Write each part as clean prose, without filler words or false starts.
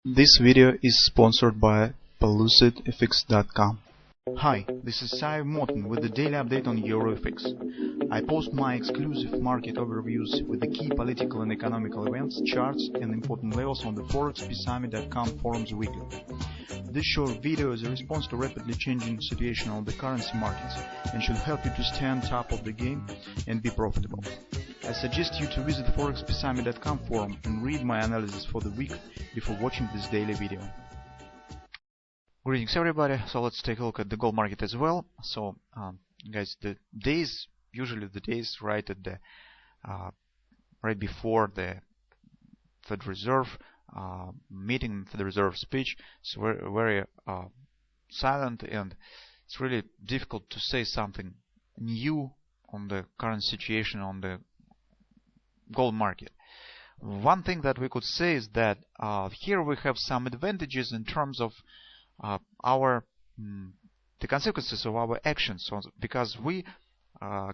This video is sponsored by PelucidFX.com. Hi, this is Sive Morten with the daily update on EuroFX. I post my exclusive market overviews with the key political and economical events, charts and important levels on the ForexPeaceArmy.com forums weekly. This short video is a response to rapidly changing situation on the currency markets and should help you to stay on top of the game and be profitable. I suggest you to visit the ForexPeaceArmy.com forum and read my analysis for the week before watching this daily video. Greetings everybody, so let's take a look at the gold market as well. So guys, the days, usually the days right at the right before the Fed Reserve meeting, Fed Reserve speech, so very silent, and it's really difficult to say something new on the current situation on the gold market. One thing that we could say is that here we have some advantages in terms of the consequences of our actions, because we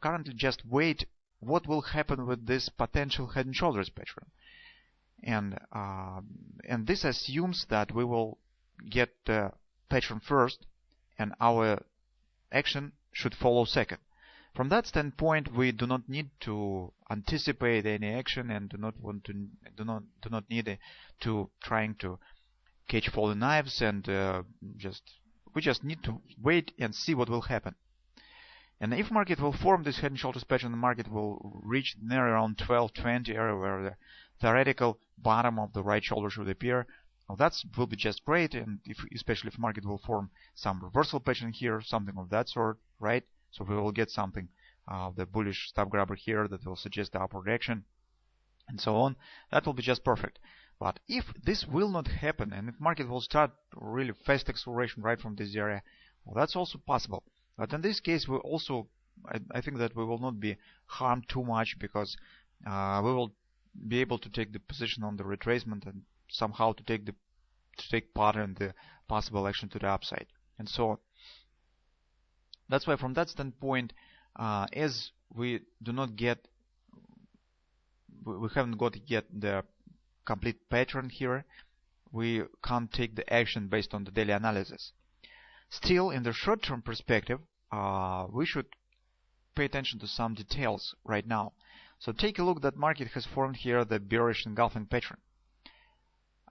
currently just wait what will happen with this potential head and shoulders pattern, and this assumes that we will get the pattern first and our action should follow second. From that standpoint, we do not need to anticipate any action and do not need to trying to catch falling knives, and we just need to wait and see what will happen. And if market will form this head and shoulders pattern, the market will reach near around 1220 area where the theoretical bottom of the right shoulder should appear. Well, that will be just great, and especially if market will form some reversal pattern here, something of that sort, right? So we will get something, the bullish stop grabber here that will suggest the upward action, and so on. That will be just perfect. But if this will not happen, and if market will start really fast acceleration right from this area, well, that's also possible. But in this case, we also, I think that we will not be harmed too much, because we will be able to take the position on the retracement and somehow to take part in the possible action to the upside, and so on. That's why from that standpoint, as we haven't got yet the complete pattern here, we can't take the action based on the daily analysis. Still, in the short-term perspective, we should pay attention to some details right now. So take a look that market has formed here the bearish engulfing pattern.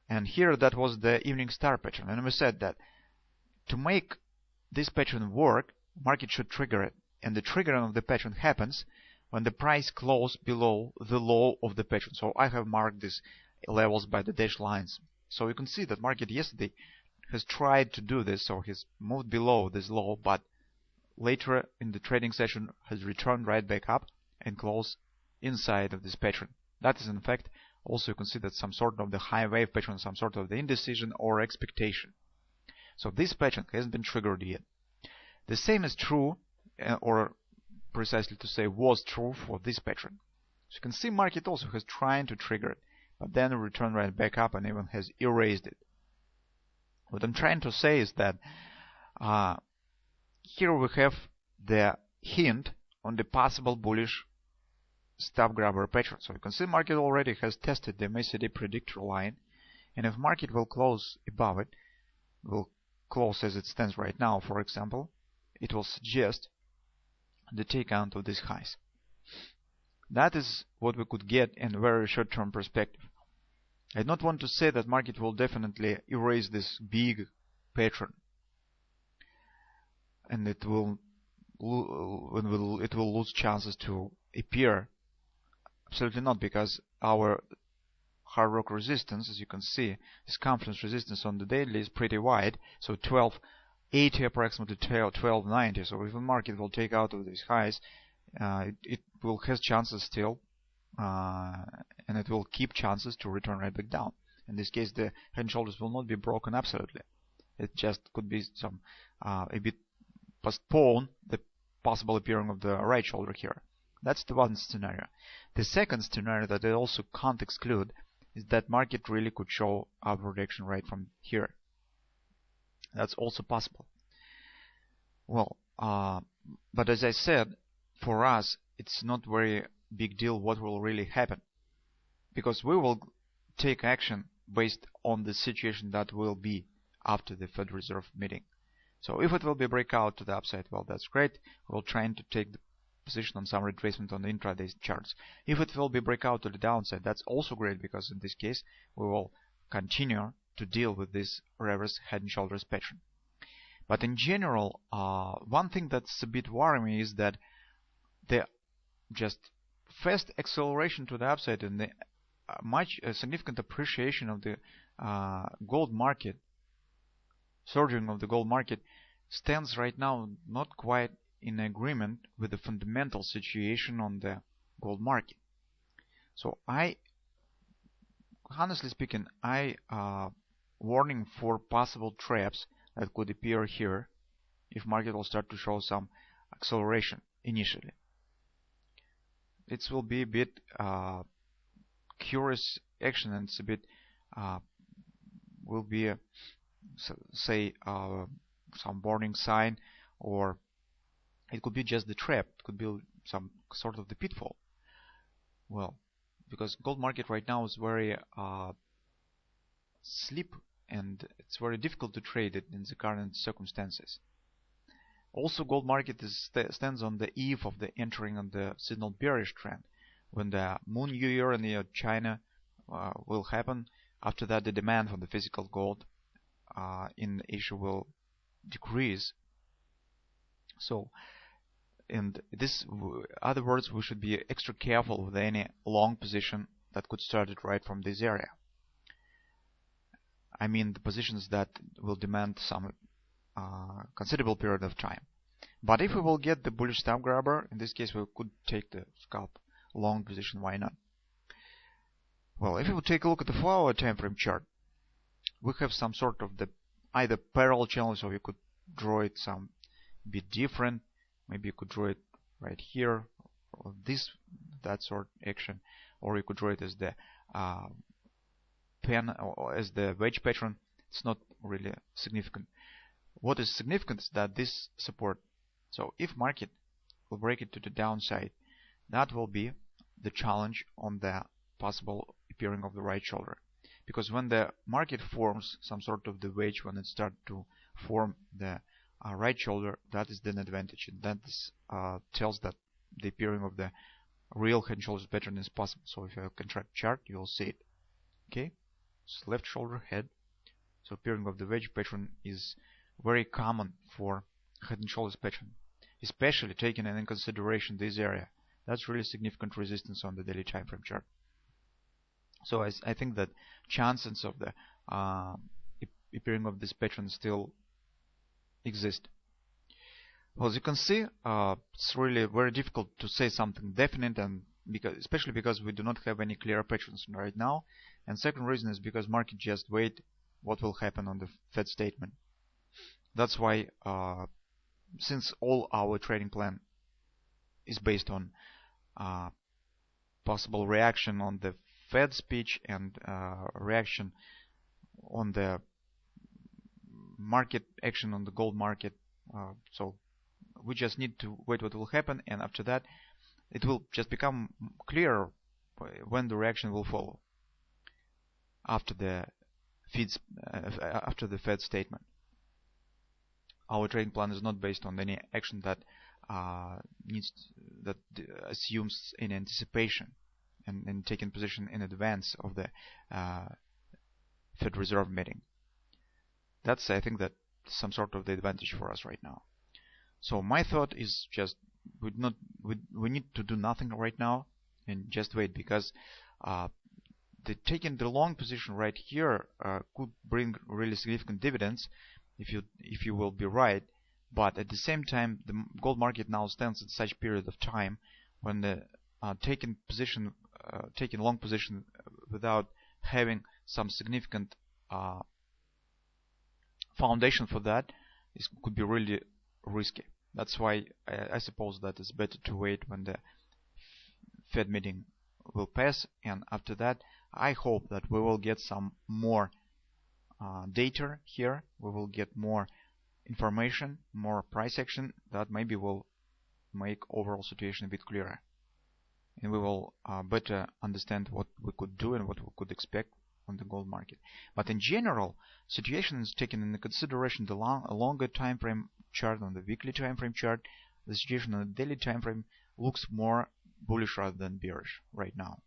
And here that was the evening star pattern. And we said that to make this pattern work, market should trigger it. And the triggering of the pattern happens when the price closes below the low of the pattern. So I have marked these levels by the dashed lines. So you can see that market yesterday has tried to do this, so he's moved below this low, but later in the trading session has returned right back up and closed inside of this pattern. That is in fact also you can see that some sort of the high wave pattern, some sort of the indecision or expectation. So this pattern hasn't been triggered yet. The same is true, or precisely to say was true, for this pattern. So you can see market also has tried to trigger it, but then returned right back up and even has erased it. What I'm trying to say is that here we have the hint on the possible bullish stop grabber pattern. So you can see market already has tested the MACD predictor line, and if market will close above it, will close as it stands right now, for example, it will suggest the takeout of these highs. That is what we could get in a very short-term perspective. I don't want to say that market will definitely erase this big pattern and it will lose chances to appear. Absolutely not, because our hard rock resistance, as you can see, this confidence resistance on the daily is pretty wide, so 1280 approximately 1290. So if the market will take out of these highs, it will have chances still, and it will keep chances to return right back down. In this case, the head and shoulders will not be broken absolutely. It just could be some a bit postpone the possible appearing of the right shoulder here. That's the one scenario. The second scenario that I also can't exclude is that market really could show upward action right from here. That's also possible. Well, but as I said, for us, it's not very big deal what will really happen, because we will take action based on the situation that will be after the Federal Reserve meeting. So if it will be breakout to the upside, well, that's great. We'll try to take the position on some retracement on the intraday charts. If it will be breakout to the downside, that's also great, because in this case we will continue to deal with this reverse head and shoulders pattern. But in general, one thing that's a bit worrying me is that the just fast acceleration to the upside and the much significant appreciation of the gold market, surging of the gold market, stands right now not quite in agreement with the fundamental situation on the gold market. So honestly speaking, I warning for possible traps that could appear here if market will start to show some acceleration initially. It will be a bit curious action, and it's a bit will be say some warning sign, or it could be just the trap. It could be some sort of the pitfall. Well, because gold market right now is very sleep, and it's very difficult to trade it in the current circumstances. Also, gold market stands on the eve of the entering on the signal bearish trend. When the Moon New Year in China will happen, after that the demand for the physical gold in Asia will decrease. So, in this, other words, we should be extra careful with any long position that could start it right from this area. I mean the positions that will demand some considerable period of time. But if we will get the bullish stab grabber, in this case we could take the scalp long position. Why not? Well, if we will take a look at the 4-hour time frame chart, we have some sort of the either parallel channels, or we could draw it some bit different. Maybe you could draw it right here, or that sort of action, or you could draw it as the pen or as the wedge pattern. It's not really significant. What is significant is that this support. So if market will break it to the downside, that will be the challenge on the possible appearing of the right shoulder. Because when the market forms some sort of the wedge, when it starts to form the right shoulder, that is an advantage, and that is, tells that the appearing of the real head and shoulders pattern is possible. So if you contract chart, you will see it. Okay, so left shoulder head. So appearing of the wedge pattern is very common for head and shoulders pattern, especially taking in consideration this area. That's really significant resistance on the daily time frame chart. So I think that chances of the appearing of this pattern still exist. Well, as you can see, it's really very difficult to say something definite, and especially because we do not have any clear patterns right now. And second reason is because market just wait what will happen on the Fed statement. That's why, since all our trading plan is based on possible reaction on the Fed speech and reaction on the market action on the gold market, so we just need to wait what will happen, and after that it will just become clear when the reaction will follow after the Fed statement. Our trading plan is not based on any action that assumes any anticipation and taking position in advance of the Fed Reserve meeting. That's, I think, that some sort of the advantage for us right now. So my thought is just we need to do nothing right now and just wait, because taking the long position right here could bring really significant dividends if you will be right. But at the same time, the gold market now stands at such period of time when the taking long position without having some significant foundation for that could be really risky. That's why I suppose that it's better to wait when the Fed meeting will pass, and after that I hope that we will get some more data here. We will get more information, more price action that maybe will make overall situation a bit clearer, and we will better understand what we could do and what we could expect on the gold market. But in general, situation is taken into consideration the longer time frame chart, on the weekly time frame chart. The situation on the daily time frame looks more bullish rather than bearish right now.